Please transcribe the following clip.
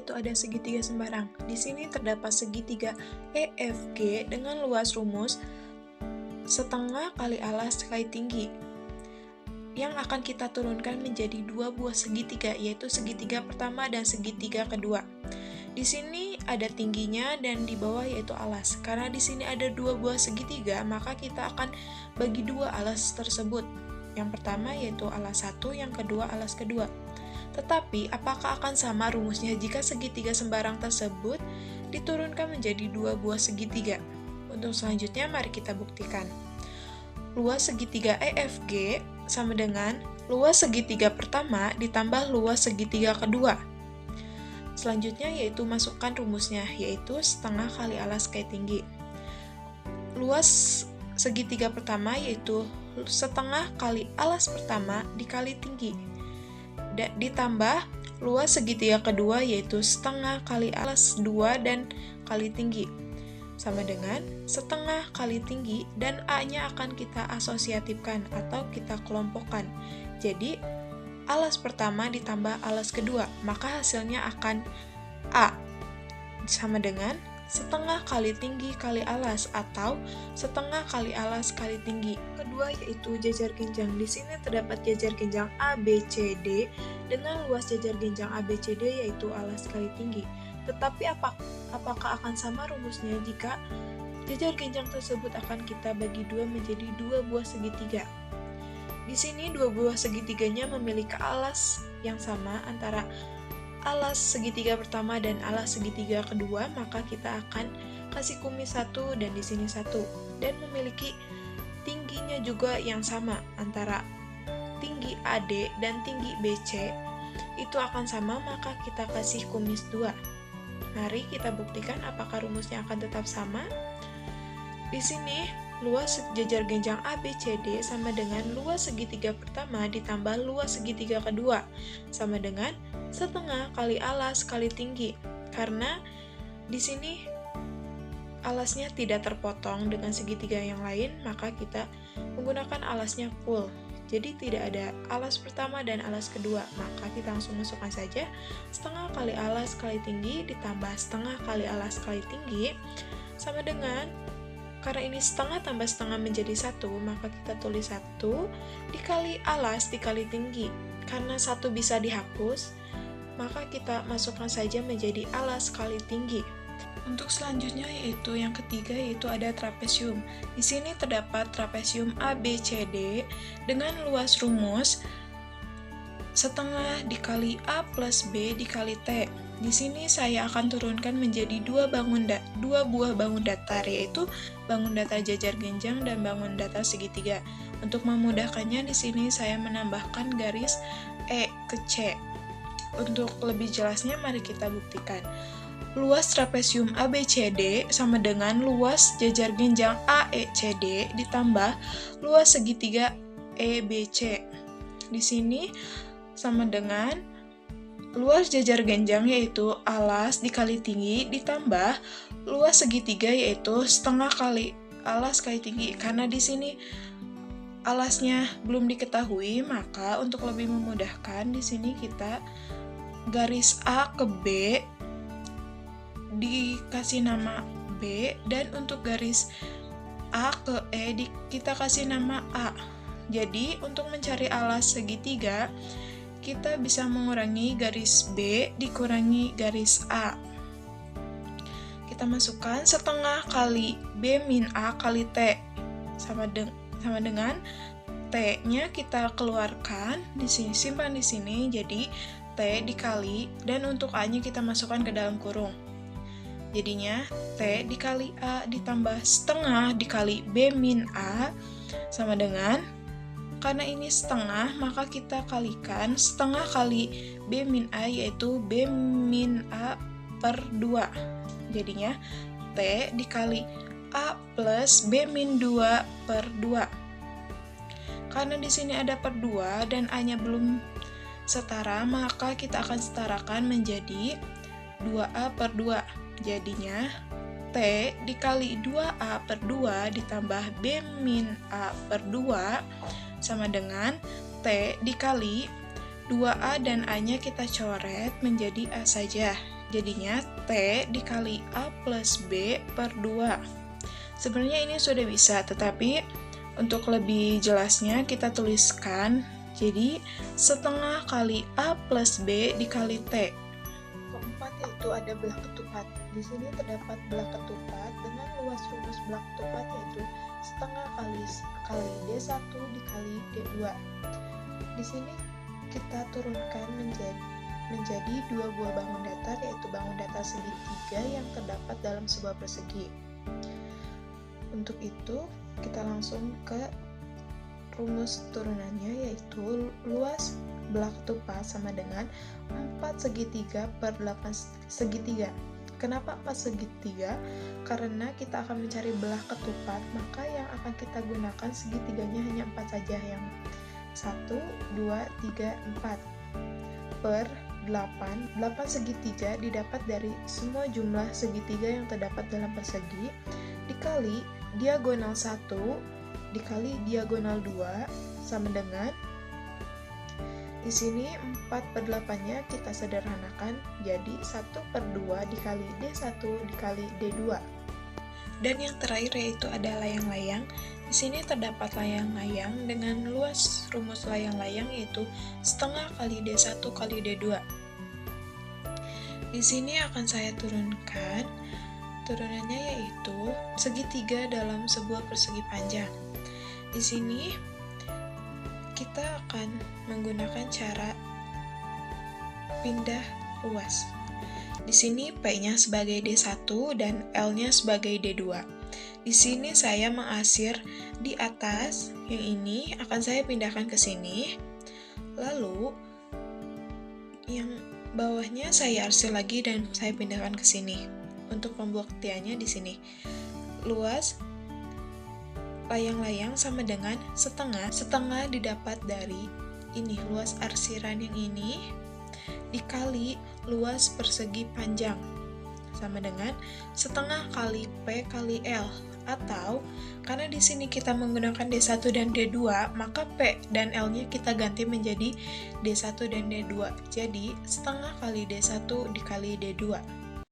yaitu ada segitiga sembarang. Di sini terdapat segitiga EFG dengan luas rumus setengah kali alas kali tinggi, yang akan kita turunkan menjadi dua buah segitiga, yaitu segitiga pertama dan segitiga kedua. Di sini ada tingginya dan di bawah yaitu alas. Karena di sini ada dua buah segitiga, maka kita akan bagi dua alas tersebut. Yang pertama yaitu alas satu, yang kedua alas kedua. Tetapi, apakah akan sama rumusnya jika segitiga sembarang tersebut diturunkan menjadi dua buah segitiga? Untuk selanjutnya, mari kita buktikan. Luas segitiga EFG sama dengan luas segitiga pertama ditambah luas segitiga kedua. Selanjutnya yaitu masukkan rumusnya, yaitu setengah kali alas kali tinggi. Luas segitiga pertama yaitu setengah kali alas pertama dikali tinggi. Ditambah luas segitiga kedua yaitu setengah kali alas 2 dan kali tinggi. Sama dengan setengah kali tinggi, dan A-nya akan kita asosiatifkan atau kita kelompokkan. Jadi, alas pertama ditambah alas kedua, maka hasilnya akan A sama dengan setengah kali tinggi kali alas atau setengah kali alas kali tinggi. Kedua yaitu jajar genjang. Di sini terdapat jajar genjang ABCD dengan luas jajar genjang ABCD yaitu alas kali tinggi. Tetapi apakah akan sama rumusnya jika jajar genjang tersebut akan kita bagi dua menjadi dua buah segitiga? Di sini dua buah segitiganya memiliki alas yang sama antara alas segitiga pertama dan alas segitiga kedua, maka kita akan kasih kumis satu dan di sini satu, dan memiliki tingginya juga yang sama antara tinggi AD dan tinggi BC itu akan sama, maka kita kasih kumis 2. Mari kita buktikan apakah rumusnya akan tetap sama. Di sini luas jajar genjang ABCD sama dengan luas segitiga pertama ditambah luas segitiga kedua sama dengan setengah kali alas kali tinggi. Karena di sini alasnya tidak terpotong dengan segitiga yang lain, maka kita menggunakan alasnya full. Jadi tidak ada alas pertama dan alas kedua, maka kita langsung masukkan saja setengah kali alas kali tinggi ditambah setengah kali alas kali tinggi sama dengan, karena ini setengah tambah setengah menjadi 1, maka kita tulis 1 dikali alas dikali tinggi. Karena 1 bisa dihapus, maka kita masukkan saja menjadi alas kali tinggi. Untuk selanjutnya yaitu yang ketiga, yaitu ada trapesium. Di sini terdapat trapesium ABCD dengan luas rumus setengah dikali A plus B dikali T. Di sini saya akan turunkan menjadi dua buah bangun datar, yaitu bangun datar jajar genjang dan bangun datar segitiga. Untuk memudahkannya, di sini saya menambahkan garis E ke C. Untuk lebih jelasnya, mari kita buktikan. Luas trapesium ABCD sama dengan luas jajar genjang AECD ditambah luas segitiga EBC. Di sini sama dengan luas jajar genjang yaitu alas dikali tinggi ditambah luas segitiga yaitu setengah kali alas kali tinggi. Karena di sini alasnya belum diketahui, maka untuk lebih memudahkan di sini kita garis A ke B dikasih nama B, dan untuk garis A ke E kita kasih nama A. Jadi untuk mencari alas segitiga, kita bisa mengurangi garis B dikurangi garis A. Kita masukkan setengah kali B min A kali T sama dengan T-nya kita keluarkan di sini, simpan di sini, jadi T dikali, dan untuk A-nya kita masukkan ke dalam kurung. Jadinya T dikali A ditambah setengah dikali B min A sama dengan, karena ini setengah maka kita kalikan setengah kali B min A yaitu B min A per 2. Jadinya T dikali A plus B min 2 per 2. Karena di sini ada per 2 dan A-nya belum setara, maka kita akan setarakan menjadi 2A per 2. Jadinya T dikali 2A per 2 ditambah B min A per 2 sama dengan T dikali 2A dan A-nya kita coret menjadi A saja. Jadinya T dikali A plus B per 2. Sebenarnya ini sudah bisa, tetapi untuk lebih jelasnya kita tuliskan, jadi setengah kali A plus B dikali T. Keempat yaitu ada belah ketupat. Di sini terdapat belah ketupat dengan luas rumus belah ketupat yaitu setengah kali D1 dikali D2. Di sini kita turunkan menjadi dua buah bangun datar, yaitu bangun datar segitiga yang terdapat dalam sebuah persegi. Untuk itu, kita langsung ke rumus turunannya, yaitu luas belah ketupat sama dengan 4 segitiga per 8 segitiga. Kenapa 4 segitiga? Karena kita akan mencari belah ketupat, maka yang akan kita gunakan segitiganya hanya 4 saja, yang 1, 2, 3, 4 per 8. 8 segitiga didapat dari semua jumlah segitiga yang terdapat dalam persegi dikali diagonal 1 dikali diagonal 2 sama dengan, di sini 4 per 8-nya kita sederhanakan jadi 1 per 2 dikali D1 dikali D2. Dan yang terakhir yaitu ada layang-layang. Di sini terdapat layang-layang dengan luas rumus layang-layang yaitu setengah kali D1 kali D2. Di sini akan saya turunkan. Turunannya yaitu segitiga dalam sebuah persegi panjang. Di sini kita akan menggunakan cara pindah ruas. Di sini P-nya sebagai D1 dan L-nya sebagai D2. Di sini saya mengarsir di atas, yang ini akan saya pindahkan ke sini. Lalu yang bawahnya saya arsir lagi dan saya pindahkan ke sini. Untuk pembuktiannya di sini. Luas layang-layang sama dengan setengah didapat dari ini, luas arsiran yang ini dikali luas persegi panjang sama dengan setengah kali P kali L, atau karena di sini kita menggunakan D1 dan D2, maka P dan L-nya kita ganti menjadi D1 dan D2. Jadi setengah kali D1 dikali D2.